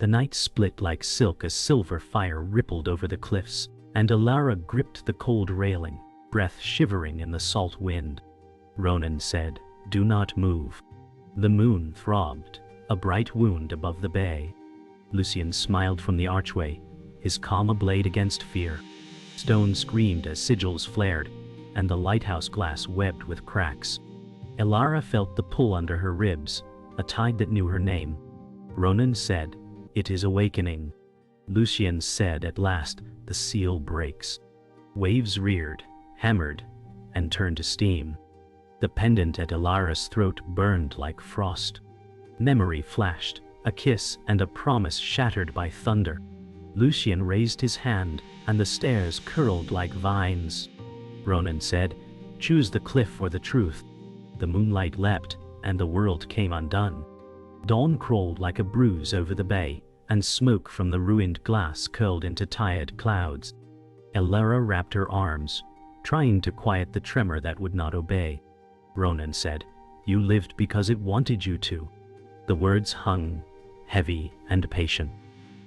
The night split like silk as silver fire rippled over the cliffs, and Elara gripped the cold railing, breath shivering in the salt wind. Ronan said, "Do not move." The moon throbbed, a bright wound above the bay. Lucian smiled from the archway, his calm ablaze against fear. Stone screamed as sigils flared, and the lighthouse glass webbed with cracks. Elara felt the pull under her ribs, a tide that knew her name. Ronan said, "It is awakening." Lucian said, "At last, the seal breaks." Waves reared, hammered, and turned to steam. The pendant at Elara's throat burned like frost. Memory flashed, a kiss and a promise shattered by thunder. Lucian raised his hand, and the stairs curled like vines. Ronan said, "Choose the cliff or the truth." The moonlight leapt, and the world came undone. Dawn crawled like a bruise over the bay, and smoke from the ruined glass curled into tired clouds. Elara wrapped her arms, trying to quiet the tremor that would not obey. Ronan said, "You lived because it wanted you to." The words hung, heavy and patient.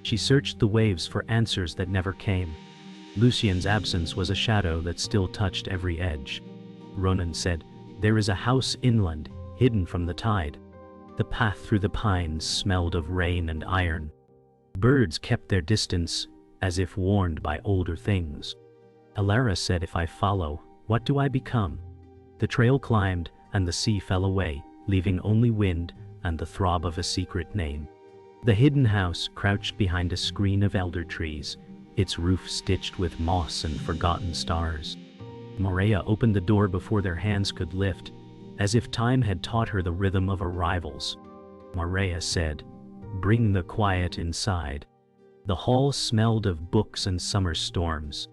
She searched the waves for answers that never came. Lucian's absence was a shadow that still touched every edge. Ronan said, "There is a house inland, hidden from the tide." The path through the pines smelled of rain and iron. Birds kept their distance, as if warned by older things. Elara said, "If I follow, what do I become?" The trail climbed, and the sea fell away, leaving only wind and the throb of a secret name. The hidden house crouched behind a screen of elder trees, its roof stitched with moss and forgotten stars. Morea opened the door before their hands could lift, as if time had taught her the rhythm of arrivals. Morea said, "Bring the quiet inside." The hall smelled of books and summer storms.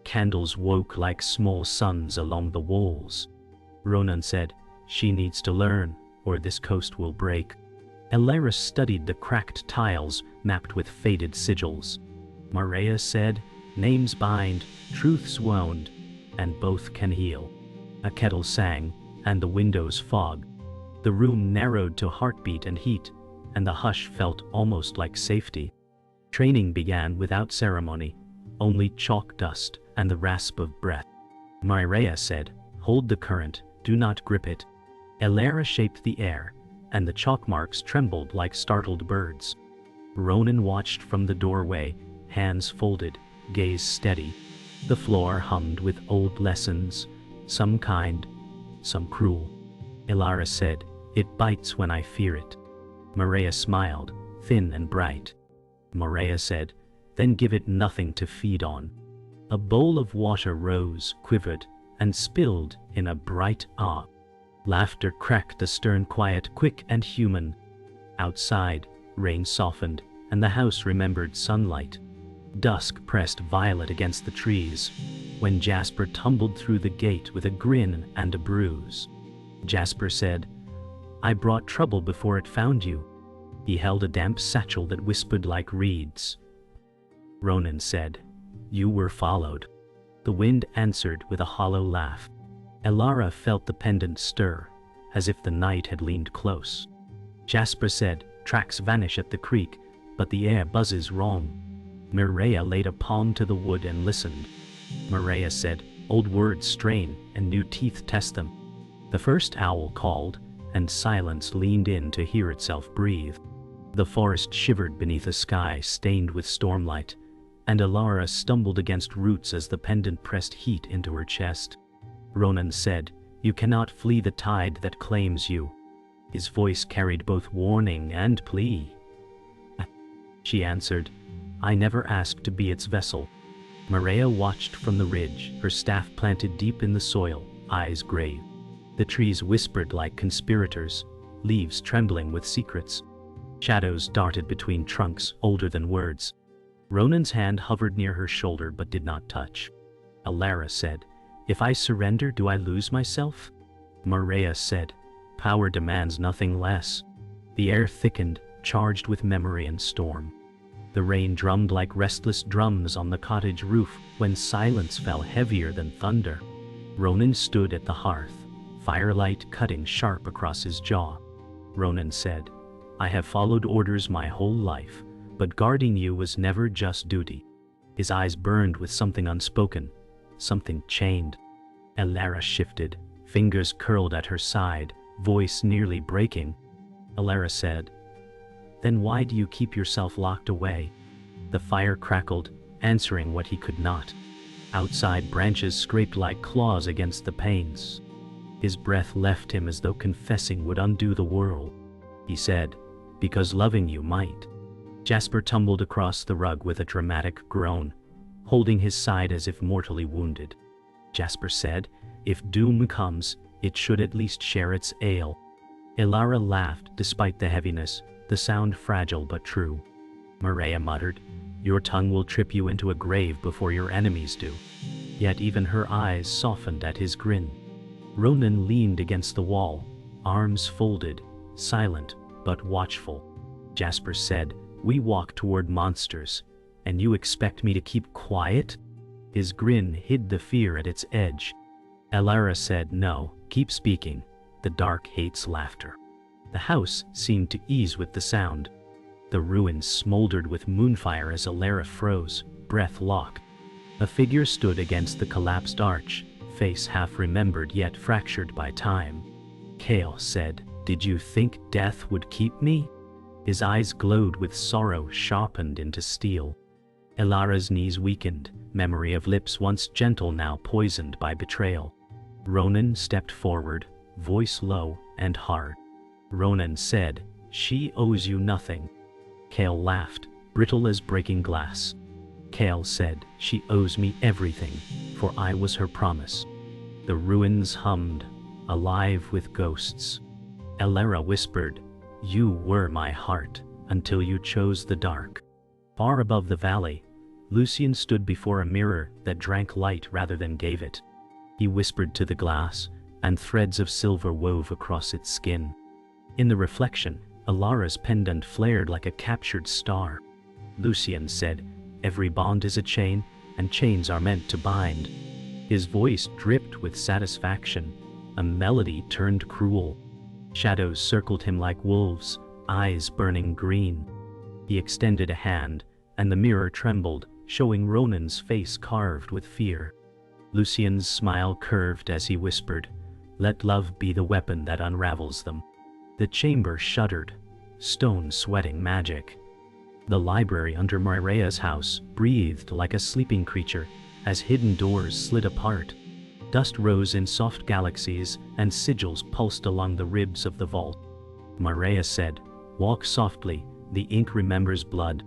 Candles woke like small suns along the walls. Ronan said, "She needs to learn, or this coast will break." Elara studied the cracked tiles mapped with faded sigils. Morea said, "Names bind, truths wound, and both can heal." A kettle sang, and the windows fogged. The room narrowed to heartbeat and heat, and the hush felt almost like safety. Training began without ceremony, only chalk dust and the rasp of breath. Morea said, "Hold the current, do not grip it." Elara shaped the air, and the chalk marks trembled like startled birds. Ronan watched from the doorway, hands folded, gaze steady. The floor hummed with old lessons, some kind, some cruel. Elara said, "It bites when I fear it." Morea smiled, thin and bright. Morea said, "Then give it nothing to feed on." A bowl of water rose, quivered, and spilled in a bright ah. Laughter cracked the stern quiet, quick and human. Outside, rain softened, and the house remembered sunlight. Dusk pressed violet against the trees, when Jasper tumbled through the gate with a grin and a bruise. Jasper said, "I brought trouble before it found you." He held a damp satchel that whispered like reeds. Ronan said, "You were followed." The wind answered with a hollow laugh. Elara felt the pendant stir, as if the night had leaned close. Jasper said, "Tracks vanish at the creek, but the air buzzes wrong." Morea laid a palm to the wood and listened. Morea said, "Old words strain, and new teeth test them." The first owl called, and silence leaned in to hear itself breathe. The forest shivered beneath a sky stained with stormlight, and Elara stumbled against roots as the pendant pressed heat into her chest. Ronan said, "You cannot flee the tide that claims you." His voice carried both warning and plea. She answered, "I never asked to be its vessel." Morea watched from the ridge, her staff planted deep in the soil, eyes grave. The trees whispered like conspirators, leaves trembling with secrets. Shadows darted between trunks older than words. Ronan's hand hovered near her shoulder but did not touch. Elara said, "If I surrender, do I lose myself?" Morea said, "Power demands nothing less." The air thickened, charged with memory and storm. The rain drummed like restless drums on the cottage roof when silence fell heavier than thunder. Ronan stood at the hearth, firelight cutting sharp across his jaw. Ronan said, "I have followed orders my whole life, But guarding you was never just duty. His eyes burned with something unspoken, something chained. Elara shifted, fingers curled at her side, voice nearly breaking. Elara said, "Then why do you keep yourself locked away?" The fire crackled, answering what he could not. Outside, branches scraped like claws against the panes. His breath left him as though confessing would undo the world. He said, "Because loving you might." Jasper tumbled across the rug with a dramatic groan, holding his side as if mortally wounded. Jasper said, "If doom comes, it should at least share its ale." Elara laughed despite the heaviness, the sound fragile but true. Maria muttered, "Your tongue will trip you into a grave before your enemies do." Yet even her eyes softened at his grin. Ronan leaned against the wall, arms folded, silent but watchful. Jasper said, "We walk toward monsters, and you expect me to keep quiet?" His grin hid the fear at its edge. Elara said, "No, keep speaking. The dark hates laughter." The house seemed to ease with the sound. The ruins smoldered with moonfire as Elara froze, breath locked. A figure stood against the collapsed arch, face half remembered yet fractured by time. Kale said, "Did you think death would keep me?" His eyes glowed with sorrow sharpened into steel. Elara's knees weakened, memory of lips once gentle now poisoned by betrayal. Ronan stepped forward, voice low and hard. Ronan said, "She owes you nothing." Kale laughed, brittle as breaking glass. Kale said, "She owes me everything, for I was her promise." The ruins hummed, alive with ghosts. Elara whispered, "You were my heart, until you chose the dark." Far above the valley, Lucian stood before a mirror that drank light rather than gave it. He whispered to the glass, and threads of silver wove across its skin. In the reflection, Elara's pendant flared like a captured star. Lucian said, "Every bond is a chain, and chains are meant to bind." His voice dripped with satisfaction, a melody turned cruel. Shadows circled him like wolves, eyes burning green. He extended a hand, and the mirror trembled, showing Ronan's face carved with fear. Lucian's smile curved as he whispered, "Let love be the weapon that unravels them." The chamber shuddered, stone sweating magic. The library under Maria's house breathed like a sleeping creature as hidden doors slid apart. Dust rose in soft galaxies and sigils pulsed along the ribs of the vault. Maria said, "Walk softly, the ink remembers blood."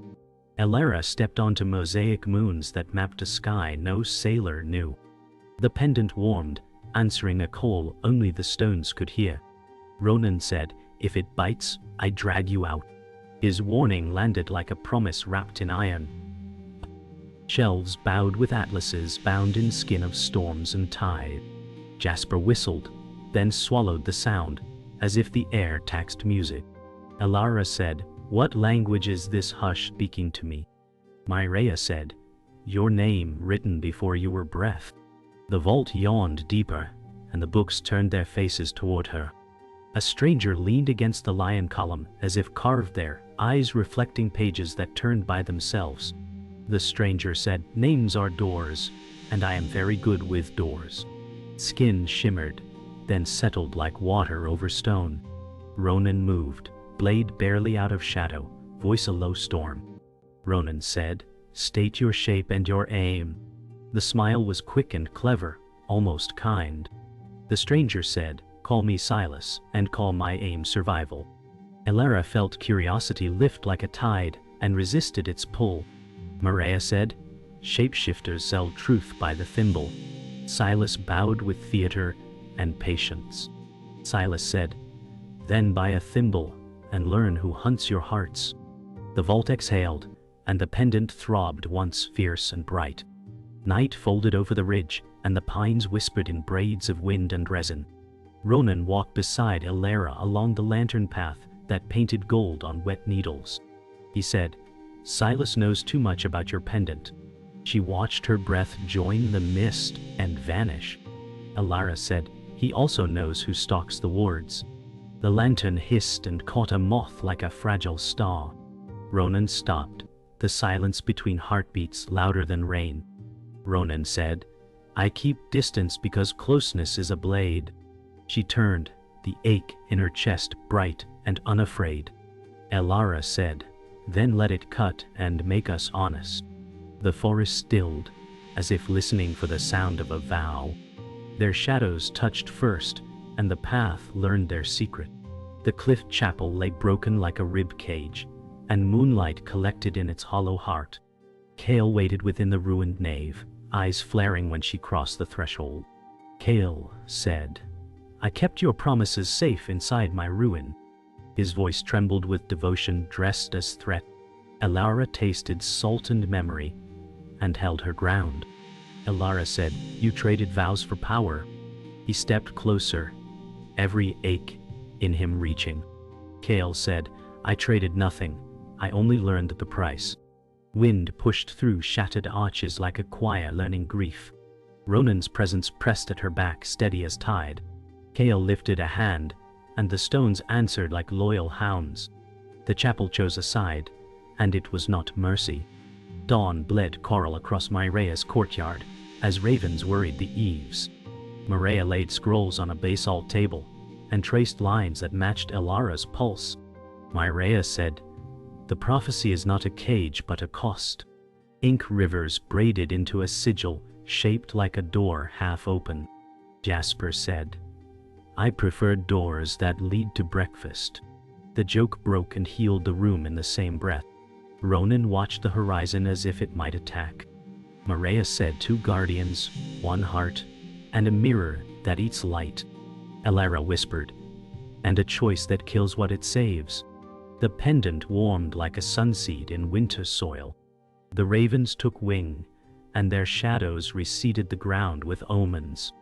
Elara stepped onto mosaic moons that mapped a sky no sailor knew. The pendant warmed, answering a call only the stones could hear. Ronan said, "If it bites, I drag you out." His warning landed like a promise wrapped in iron. Shelves bowed with atlases bound in skin of storms and tide. Jasper whistled, then swallowed the sound, as if the air taxed music. Elara said, "What language is this hush speaking to me?" Maria said, "Your name written before you were breath." The vault yawned deeper, and the books turned their faces toward her. A stranger leaned against the lion column as if carved there, eyes reflecting pages that turned by themselves. The stranger said, "Names are doors, and I am very good with doors." Skin shimmered, then settled like water over stone. Ronan moved, blade barely out of shadow, voice a low storm. Ronan said, "State your shape and your aim." The smile was quick and clever, almost kind. The stranger said, "Call me Silas, and call my aim survival." Elara felt curiosity lift like a tide, and resisted its pull. Maria said, "Shapeshifters sell truth by the thimble." Silas bowed with theater and patience. Silas said, "Then buy a thimble, and learn who hunts your hearts." The vault exhaled, and the pendant throbbed once fierce and bright. Night folded over the ridge, and the pines whispered in braids of wind and resin. Ronan walked beside Elara along the lantern path that painted gold on wet needles. He said, "Silas knows too much about your pendant." She watched her breath join the mist and vanish. Elara said, "He also knows who stalks the wards." The lantern hissed and caught a moth like a fragile star. Ronan stopped, the silence between heartbeats louder than rain. Ronan said, I keep distance because closeness is a blade. She turned, the ache in her chest bright and unafraid. Elara said, then let it cut and make us honest. The forest stilled, as if listening for the sound of a vow. Their shadows touched first, and the path learned their secret. The cliff chapel lay broken like a rib cage, and moonlight collected in its hollow heart. Kale waited within the ruined nave, eyes flaring when she crossed the threshold. Kale said, I kept your promises safe inside my ruin. His voice trembled with devotion dressed as threat. Elara tasted salt and memory, and held her ground. Elara said, you traded vows for power. He stepped closer, every ache in him reaching. Kale said, I traded nothing, I only learned the price. Wind pushed through shattered arches like a choir learning grief. Ronan's presence pressed at her back steady as tide. Kale lifted a hand, and the stones answered like loyal hounds. The chapel chose a side, and it was not mercy. Dawn bled coral across Myrea's courtyard, as ravens worried the eaves. Myrea laid scrolls on a basalt table, and traced lines that matched Elara's pulse. Myrea said, the prophecy is not a cage but a cost. Ink rivers braided into a sigil, shaped like a door half open. Jasper said, I prefer doors that lead to breakfast. The joke broke and healed the room in the same breath. Ronan watched the horizon as if it might attack. Myrea said, two guardians, one heart, and a mirror that eats light. Elara whispered, and a choice that kills what it saves. The pendant warmed like a sunseed in winter soil. The ravens took wing, and their shadows reseeded the ground with omens.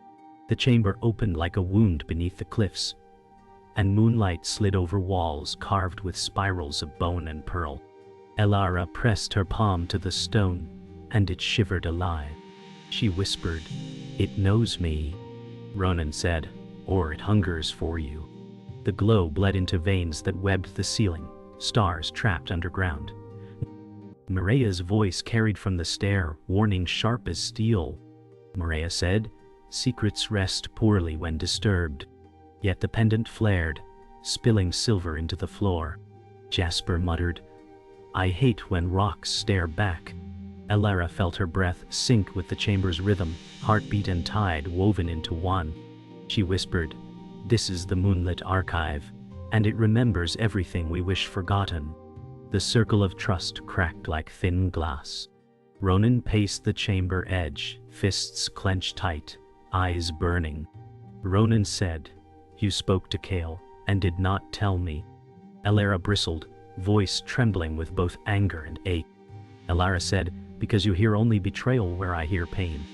The chamber opened like a wound beneath the cliffs, and moonlight slid over walls carved with spirals of bone and pearl. Elara pressed her palm to the stone, and it shivered alive. She whispered, it knows me. Ronan said, or it hungers for you. The glow bled into veins that webbed the ceiling, stars trapped underground. Myrea's voice carried from the stair, warning sharp as steel. Myrea said, secrets rest poorly when disturbed. Yet the pendant flared, spilling silver into the floor. Jasper muttered, I hate when rocks stare back. Elara felt her breath sink with the chamber's rhythm, heartbeat and tide woven into one. She whispered, this is the Moonlit Archive, and it remembers everything we wish forgotten. The circle of trust cracked like thin glass. Ronan paced the chamber edge, fists clenched tight, eyes burning. Ronan said, you spoke to Kale, and did not tell me. Elara bristled, voice trembling with both anger and ache. Elara said, because you hear only betrayal where I hear pain.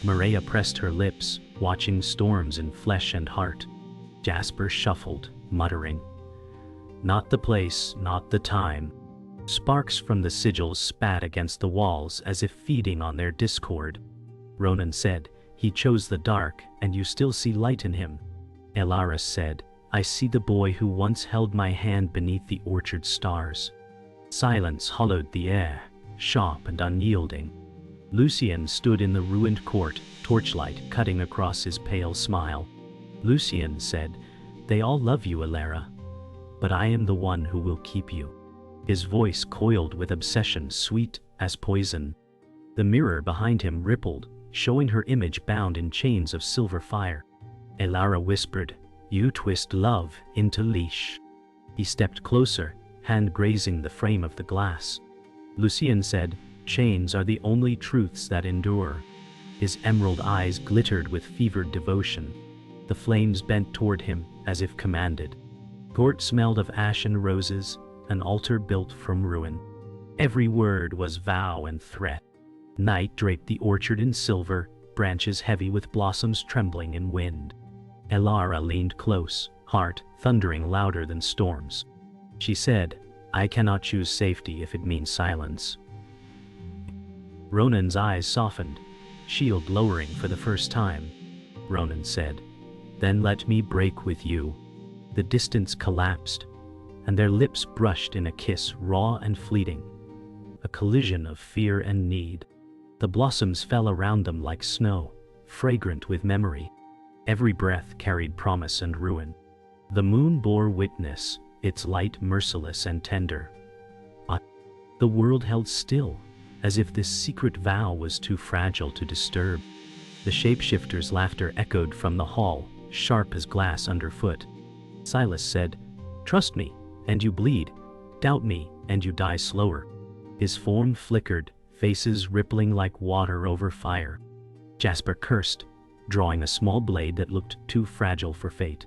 Myrea pressed her lips, watching storms in flesh and heart. Jasper shuffled, muttering, not the place, not the time. Sparks from the sigils spat against the walls as if feeding on their discord. Ronan said, he chose the dark, and you still see light in him. Elara said, I see the boy who once held my hand beneath the orchard stars. Silence hollowed the air, sharp and unyielding. Lucian stood in the ruined court, torchlight cutting across his pale smile. Lucian said, they all love you, Elara, but I am the one who will keep you. His voice coiled with obsession, sweet as poison. The mirror behind him rippled, showing her image bound in chains of silver fire. Elara whispered, you twist love into leash. He stepped closer, hand grazing the frame of the glass. Lucian said, chains are the only truths that endure. His emerald eyes glittered with fevered devotion. The flames bent toward him, as if commanded. Court smelled of ash and roses, an altar built from ruin. Every word was vow and threat. Night draped the orchard in silver, branches heavy with blossoms trembling in wind. Elara leaned close, heart thundering louder than storms. She said, I cannot choose safety if it means silence. Ronan's eyes softened, shield lowering for the first time. Ronan said, then let me break with you. The distance collapsed, and their lips brushed in a kiss raw and fleeting, a collision of fear and need. The blossoms fell around them like snow, fragrant with memory. Every breath carried promise and ruin. The moon bore witness, its light merciless and tender. But the world held still, as if this secret vow was too fragile to disturb. The shapeshifter's laughter echoed from the hall, sharp as glass underfoot. Silas said, "Trust me, and you bleed. Doubt me, and you die slower." His form flickered, faces rippling like water over fire. Jasper cursed, drawing a small blade that looked too fragile for fate.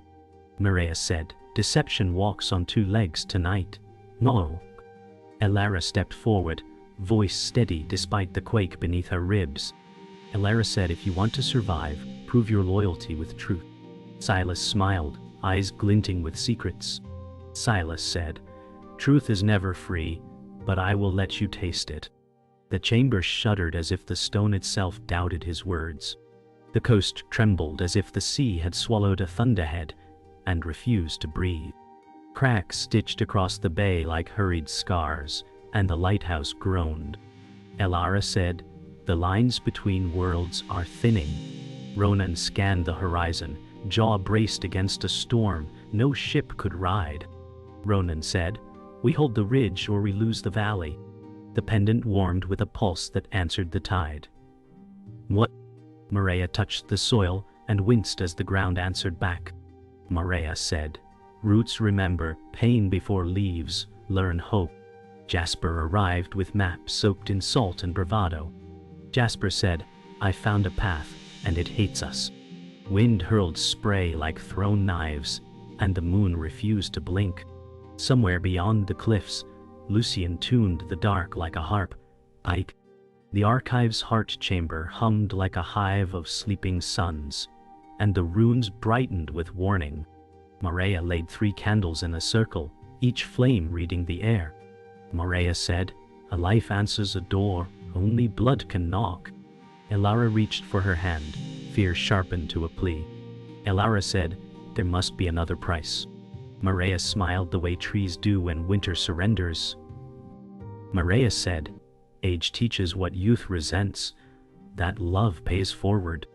Maria said, "Deception walks on two legs tonight." "No." Elara stepped forward, voice steady despite the quake beneath her ribs. Elara said, "If you want to survive, prove your loyalty with truth." Silas smiled, eyes glinting with secrets. Silas said, "Truth is never free, but I will let you taste it." The chamber shuddered as if the stone itself doubted his words. The coast trembled as if the sea had swallowed a thunderhead and refused to breathe. Cracks stitched across the bay like hurried scars, and the lighthouse groaned. Elara said, "The lines between worlds are thinning." Ronan scanned the horizon, jaw braced against a storm no ship could ride. Ronan said, "We hold the ridge or we lose the valley." The pendant warmed with a pulse that answered the tide. "What?" Maria touched the soil and winced as the ground answered back. Maria said, "Roots remember, pain before leaves, learn hope." Jasper arrived with maps soaked in salt and bravado. Jasper said, "I found a path, and it hates us." Wind hurled spray like thrown knives, and the moon refused to blink. Somewhere beyond the cliffs, Lucian tuned the dark like a harp. Ike. The archive's heart chamber hummed like a hive of sleeping suns, and the runes brightened with warning. Maria laid 3 candles in a circle, each flame reading the air. Maria said, "A life answers a door, only blood can knock." Elara reached for her hand, fear sharpened to a plea. Elara said, "There must be another price." Maria smiled the way trees do when winter surrenders. Maria said, "Age teaches what youth resents, that love pays forward."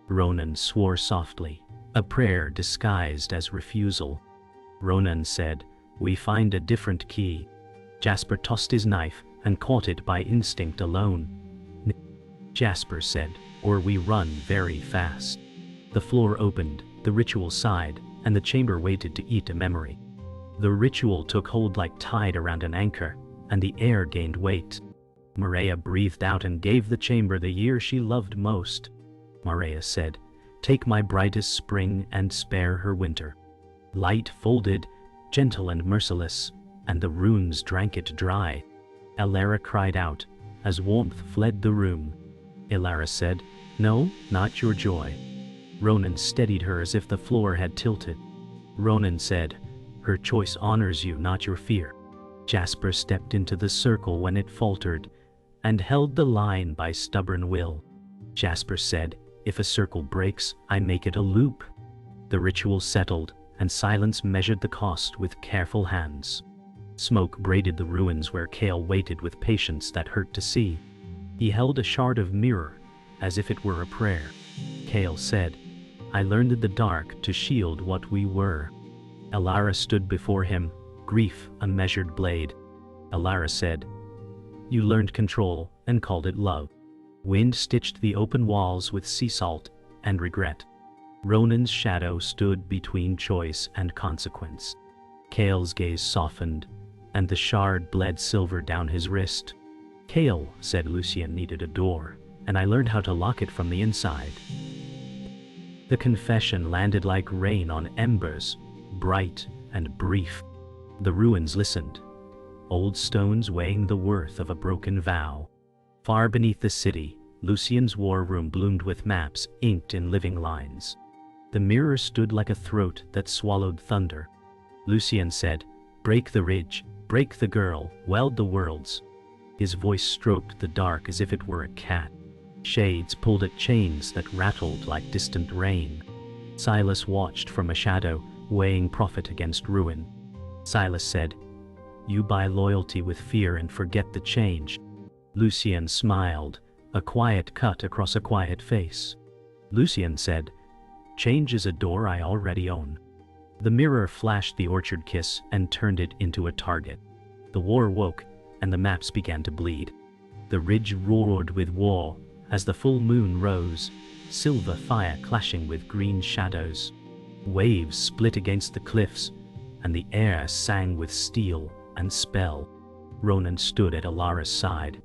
Ronan swore softly, a prayer disguised as refusal. Ronan said, "We find a different key." Jasper tossed his knife and caught it by instinct alone. Jasper said, "Or we run very fast." The floor opened, the ritual sighed, and the chamber waited to eat a memory. The ritual took hold like tide around an anchor, and the air gained weight. Maria breathed out and gave the chamber the year she loved most. Maria said, "Take my brightest spring and spare her winter." Light folded, gentle and merciless, and the runes drank it dry. Elara cried out, as warmth fled the room. Elara said, "No, not your joy." Ronan steadied her as if the floor had tilted. Ronan said, "Her choice honors you, not your fear." Jasper stepped into the circle when it faltered, and held the line by stubborn will. Jasper said, "If a circle breaks, I make it a loop." The ritual settled, and silence measured the cost with careful hands. Smoke braided the ruins where Kale waited with patience that hurt to see. He held a shard of mirror, as if it were a prayer. Kale said, "I learned in the dark to shield what we were." Elara stood before him, grief a measured blade. Elara said, "You learned control and called it love." Wind stitched the open walls with sea salt and regret. Ronan's shadow stood between choice and consequence. Kale's gaze softened, and the shard bled silver down his wrist. "Kale," said Lucian, "needed a door, and I learned how to lock it from the inside." The confession landed like rain on embers, bright and brief. The ruins listened, old stones weighing the worth of a broken vow. Far beneath the city, Lucian's war room bloomed with maps inked in living lines. The mirror stood like a throat that swallowed thunder. Lucian said, "Break the ridge, break the girl, weld the worlds." His voice stroked the dark as if it were a cat. Shades pulled at chains that rattled like distant rain. Silas watched from a shadow, weighing profit against ruin. Silas said, "You buy loyalty with fear and forget the change." Lucian smiled, a quiet cut across a quiet face. Lucian said, "Change is a door I already own." The mirror flashed the orchard kiss and turned it into a target. The war woke, and the maps began to bleed. The ridge roared with war as the full moon rose, silver fire clashing with green shadows. Waves split against the cliffs, and the air sang with steel and spell. Ronan stood at Elara's side,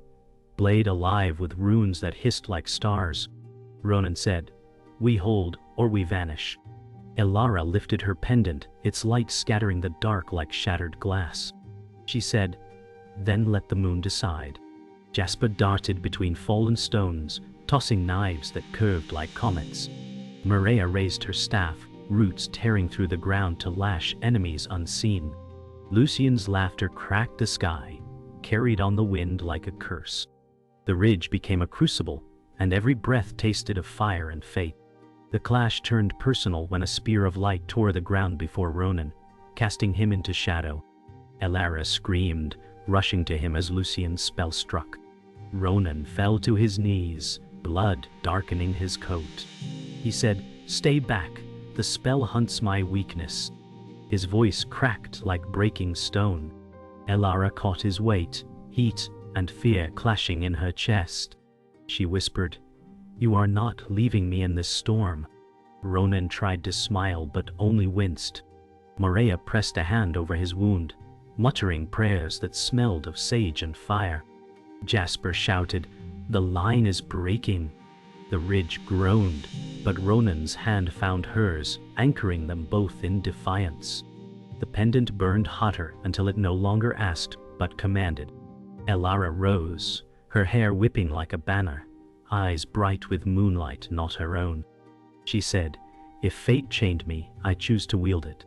blade alive with runes that hissed like stars. Ronan said, "We hold or we vanish." Elara lifted her pendant, its light scattering the dark like shattered glass. She said, "Then let the moon decide." Jasper darted between fallen stones, tossing knives that curved like comets. Maria raised her staff, roots tearing through the ground to lash enemies unseen. Lucian's laughter cracked the sky, carried on the wind like a curse. The ridge became a crucible, and every breath tasted of fire and fate. The clash turned personal when a spear of light tore the ground before Ronan, casting him into shadow. Elara screamed, rushing to him as Lucian's spell struck. Ronan fell to his knees, blood darkening his coat. He said, "Stay back, the spell hunts my weakness." His voice cracked like breaking stone. Elara caught his weight, heat and fear clashing in her chest. She whispered, "You are not leaving me in this storm." Ronan tried to smile but only winced. Maria pressed a hand over his wound, muttering prayers that smelled of sage and fire. Jasper shouted, "The line is breaking." The ridge groaned, but Ronan's hand found hers, anchoring them both in defiance. The pendant burned hotter until it no longer asked but commanded. Elara rose, her hair whipping like a banner, eyes bright with moonlight not her own. She said, "If fate chained me, I choose to wield it."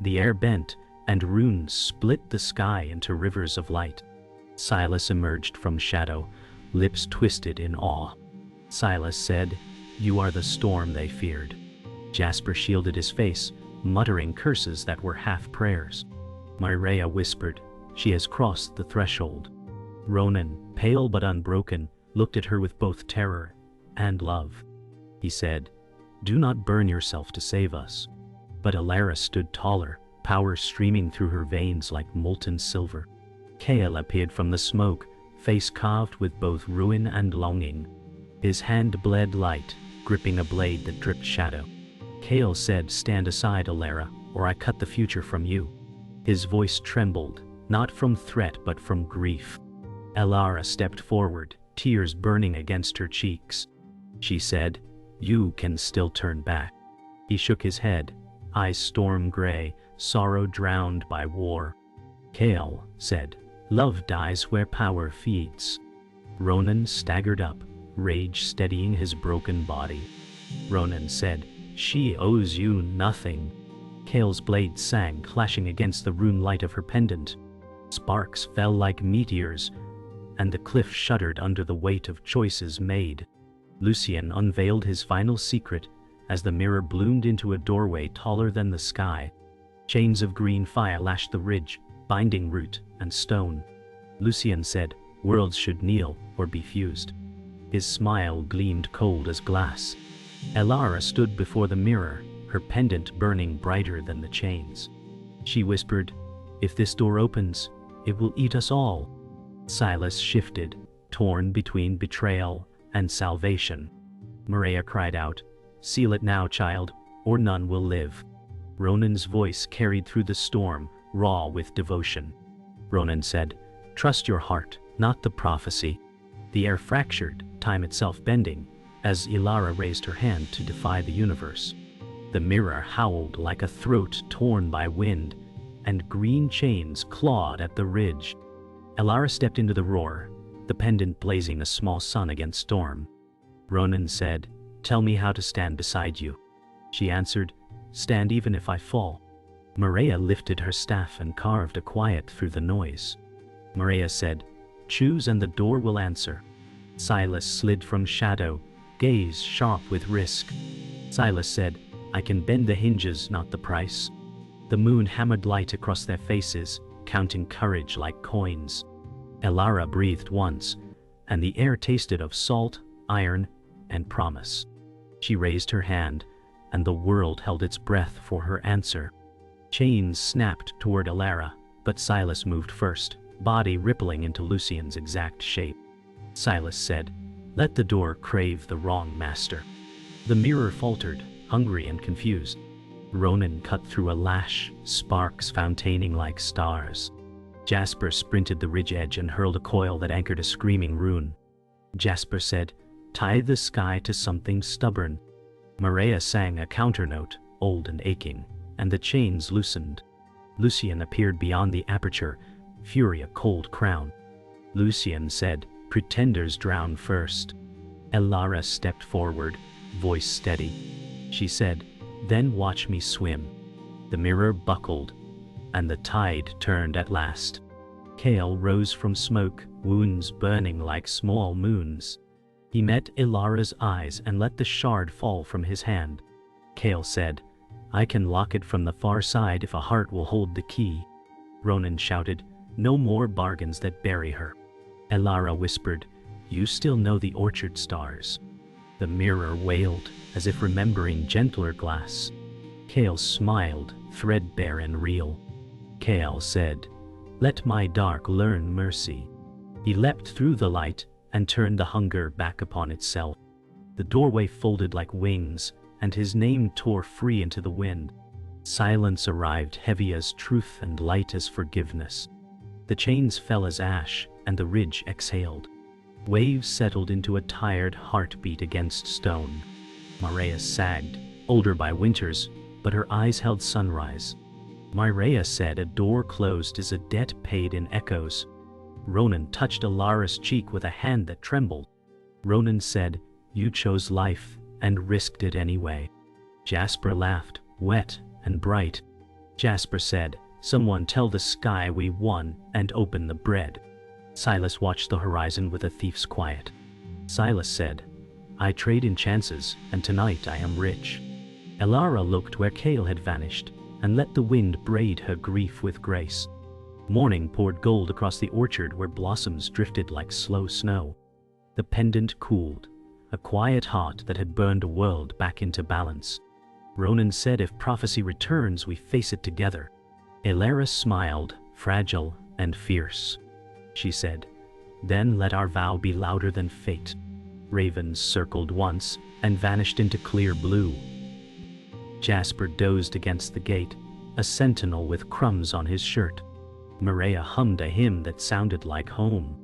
The air bent, and runes split the sky into rivers of light. Silas emerged from shadow, lips twisted in awe. Silas said, "You are the storm they feared." Jasper shielded his face, muttering curses that were half prayers. Maria whispered, "She has crossed the threshold." Ronan, pale but unbroken, looked at her with both terror and love. He said, "Do not burn yourself to save us." But Elara stood taller, power streaming through her veins like molten silver. Kael appeared from the smoke, face carved with both ruin and longing. His hand bled light, gripping a blade that dripped shadow. Kael said, "Stand aside, Elara, or I cut the future from you." His voice trembled, not from threat but from grief. Elara stepped forward, tears burning against her cheeks. She said, "You can still turn back." He shook his head, eyes storm gray, sorrow drowned by war. Kael said, "Love dies where power feeds." Ronan staggered up, rage steadying his broken body. Ronan said, "She owes you nothing." Kael's blade sang, clashing against the rune light of her pendant. Sparks fell like meteors, and the cliff shuddered under the weight of choices made. Lucian unveiled his final secret as the mirror bloomed into a doorway taller than the sky. Chains of green fire lashed the ridge, binding root and stone. Lucian said, "Worlds should kneel or be fused." His smile gleamed cold as glass. Elara stood before the mirror, her pendant burning brighter than the chains. She whispered, "If this door opens, it will eat us all." Silas shifted, torn between betrayal and salvation. Maria cried out, "Seal it now, child, or none will live." Ronan's voice carried through the storm, raw with devotion. Ronan said, "Trust your heart, not the prophecy." The air fractured, time itself bending, as Elara raised her hand to defy the universe. The mirror howled like a throat torn by wind, and green chains clawed at the ridge. Elara stepped into the roar, the pendant blazing a small sun against storm. Ronan said, "Tell me how to stand beside you." She answered, "Stand even if I fall." Maria lifted her staff and carved a quiet through the noise. Maria said, "Choose and the door will answer." Silas slid from shadow, gaze sharp with risk. Silas said, "I can bend the hinges, not the price." The moon hammered light across their faces, counting courage like coins. Elara breathed once, and the air tasted of salt, iron, and promise. She raised her hand, and the world held its breath for her answer. Chains snapped toward Elara, but Silas moved first, body rippling into Lucian's exact shape. Silas said, "Let the door crave the wrong master." The mirror faltered, hungry and confused. Ronan cut through a lash, sparks fontaining like stars. Jasper sprinted the ridge edge and hurled a coil that anchored a screaming rune. Jasper said, "Tie the sky to something stubborn." Maria sang a counternote, old and aching, and the chains loosened. Lucian appeared beyond the aperture, fury a cold crown. Lucian said, "Pretenders drown first." Elara stepped forward, voice steady. She said, "Then watch me swim." The mirror buckled, and the tide turned at last. Kale rose from smoke, wounds burning like small moons. He met Elara's eyes and let the shard fall from his hand. Kale said, "I can lock it from the far side if a heart will hold the key." Ronan shouted, "No more bargains that bury her." Elara whispered, "You still know the orchard stars." The mirror wailed, as if remembering gentler glass. Kale smiled, threadbare and real. Kale said, "Let my dark learn mercy." He leapt through the light and turned the hunger back upon itself. The doorway folded like wings, and his name tore free into the wind. Silence arrived, heavy as truth and light as forgiveness. The chains fell as ash, and the ridge exhaled. Waves settled into a tired heartbeat against stone. Maria sagged, older by winters, but her eyes held sunrise. Maria said, "A door closed is a debt paid in echoes." Ronan touched Elara's cheek with a hand that trembled. Ronan said, "You chose life, and risked it anyway." Jasper laughed, wet and bright. Jasper said, "Someone tell the sky we won, and open the bread." Silas watched the horizon with a thief's quiet. Silas said, "I trade in chances, and tonight I am rich." Elara looked where Kale had vanished, and let the wind braid her grief with grace. Morning poured gold across the orchard where blossoms drifted like slow snow. The pendant cooled, a quiet heart that had burned a world back into balance. Ronan said, "If prophecy returns, we face it together." Elara smiled, fragile and fierce. She said, "Then let our vow be louder than fate." Ravens circled once and vanished into clear blue. Jasper dozed against the gate, a sentinel with crumbs on his shirt. Maria hummed a hymn that sounded like home.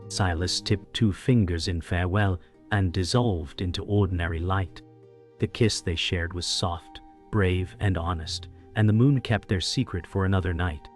Silas tipped 2 fingers in farewell and dissolved into ordinary light. The kiss they shared was soft, brave, and honest, and the moon kept their secret for another night.